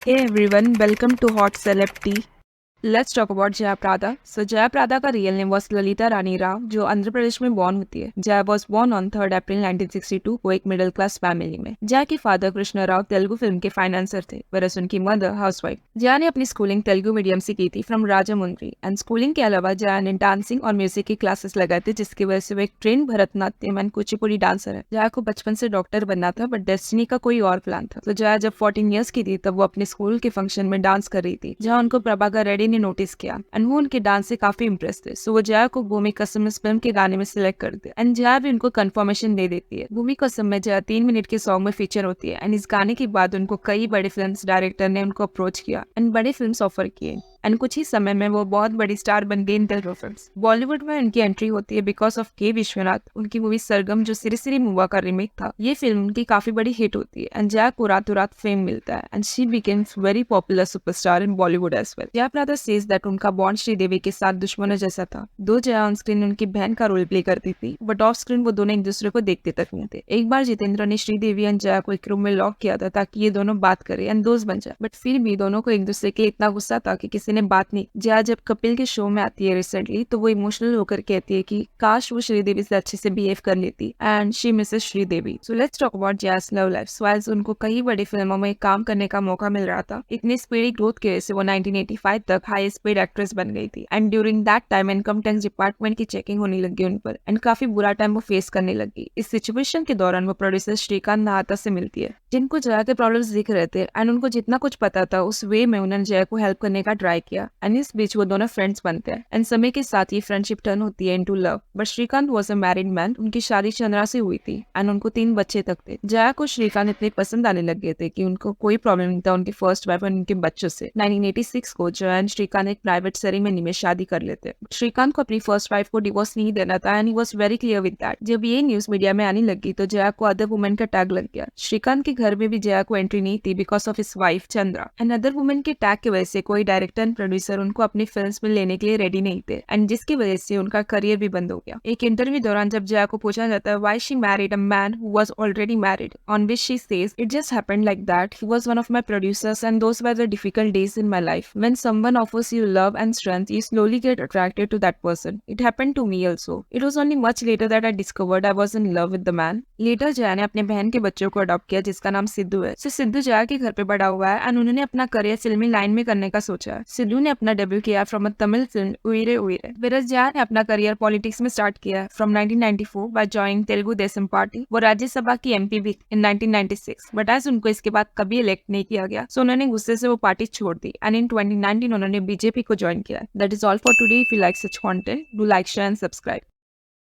Hey everyone, welcome to Hot Celeb Tea. Let's talk about Jaya Prada. So Jaya Prada का real name was Lalita रानी राव जो आंध्र प्रदेश में born होती है. Jaya was born on 3rd अप्रैल 1962 को एक middle class family में. जया के फादर कृष्णा राव तेलुगु फिल्म के फाइनेंसर थे, whereas उनकी मदर हाउसवाइफ. जया ने अपनी स्कूलिंग तेलुगु मीडियम से की थी फ्रॉम राजामुंद्री एंड स्कूलिंग के अलावा जया ने डांसिंग और म्यूजिक की क्लासेस लगाए थे जिसकी वजह से वो एक train Bharatanatyam and Kuchipudi dancer है. जया को बचपन से डॉक्टर बनना था बट डेस्टिनी का कोई और प्लान था. तो जया जब 14 ईयर्स की थी तब वो अपने स्कूल के फंक्शन में डांस कर रही थी जहाँ उनको प्रभाकर रेड्डी ने नोटिस किया एंड वो उनके डांस से काफी इम्प्रेस थे. सो वो जया को भूमि कसम इस फिल्म के गाने में सिलेक्ट करते हैं एंड जया भी उनको कंफर्मेशन दे देती है. भूमि कसम में जया 3 मिनट के सॉन्ग में फीचर होती है एंड इस गाने के बाद उनको कई बड़े फिल्म डायरेक्टर ने उनको अप्रोच किया एंड बड़े फिल्म ऑफर किए एंड कुछ ही समय में वो बहुत बड़ी स्टार बन गई इन तेलुगु फिल्म्स. बॉलीवुड में उनकी एंट्री होती है बिकॉज ऑफ के विश्वनाथ. उनकी मूवी सरगम जो सिरी सिरी मूवा का रीमेक था, ये फिल्म उनकी काफी बड़ी हिट होती है एंड जया को रातों रात फेम मिलता है and she becomes very popular superstar in Bollywood as well. Jaya Prada says that उनका बॉन्ड श्रीदेवी के साथ दुश्मनों जैसा था. दो जया ऑन स्क्रीन उनकी बहन का रोल प्ले करती थी बट ऑफ स्क्रीन वो दोनों एक दूसरे को देखते तक नहीं थे. एक बार जितेंद्र ने श्रीदेवी एंड जया को एक रूम में लॉक किया था ताकि ये दोनों बात करे एंड दोस्त बन जाए, बट फिर भी दोनों को एक दूसरे के इतना गुस्सा था कि किसी ने बात नहीं. जया जब कपिल के शो में आती है रिसेंटली तो वो इमोशनल होकर कहती है कि काश वो श्रीदेवी से अच्छे से बिहेव कर लेती and she Mrs Sridevi. So let's talk about Jaya's love life. स्वाइल्स उनको कई बड़ी फिल्मों में काम करने का मौका मिल रहा था. इतनी स्पीडी ग्रोथ की वजह से वो 1985 तक हाई स्पीड एक्ट्रेस बन गई थी and during that time income tax department की चेकिंग होने लगी उन पर एंड काफी बुरा टाइम वो फेस करने लगी. इस सिचुएशन के दौरान वो प्रोड्यूसर श्रीकांत नाहता से मिलती है जिनको जया के प्रॉब्लम्स दिख रहे थे एंड उनको जितना कुछ पता था उस वे में उन्होंने जया को हेल्प करने का ट्राई किया एंड इस बीच वो दोनों फ्रेंड्स बनते हैं एंड समय के साथ ये फ्रेंडशिप टर्न होती है into love. But Srikanth was a married man. उनकी शादी चंद्रा से हुई थी एंड उनको 3 बच्चे तक थे. जया को श्रीकांत इतने पसंद आने लग गए थे कि उनको कोई प्रॉब्लम नहीं था उनकी फर्स्ट वाइफ और उनके बच्चों से. 1986 को जया एंड श्रीकांत एक प्राइवेट सेरेमनी में शादी कर लेते. श्रीकांत को अपनी फर्स्ट वाइफ को डिवोर्स नहीं देना था and he was very clear with that. जब ये न्यूज मीडिया में आने लगी तो जया को अदर वुमेन का टैग लग गया. श्रीकांत के घर में भी जया को एंट्री नहीं थी because of his wife Chandra and other women के टैग की वजह से कोई डायरेक्टर एंड प्रोड्यूसर उनको अपनी फिल्म्स में लेने के लिए रेडी नहीं थे एंड जिसकी वजह से उनका करियर भी बंद हो गया. एक इंटरव्यू दौरान जब जया को पूछा जाता है why she married a man who was already married, on which she says it just happened like that. He was one of my producers and those were the difficult days in my life. When someone offers you love and strength you slowly get attracted to that person. It happened to me also. It was only much later that I discovered I was in love with the man. Letter Jaya ने अपने बहन के बच्चों को adopt किया जिसका नाम सिद्धू है. सो सिद्धू जया के घर पे बड़ा हुआ है एंड उन्होंने अपना करियर फिल्मी लाइन में करने का सोचा है. सिद्धू ने अपना डेब्यू किया from a Tamil film Uyire Uyire, whereas Jaya ने अपना करियर पॉलिटिक्स में स्टार्ट किया from 1994 by joining Telugu Desam party. वो राज्यसभा की एमपी भी इन 1996 बट एज उनको इसके बाद कभी इलेक्ट नहीं किया गया सो उन्होंने गुस्से से वो पार्टी छोड़ दी एंड इन 2019 उन्होंने बीजेपी को ज्वाइन किया. That is all for today. If you like such content do like share and subscribe.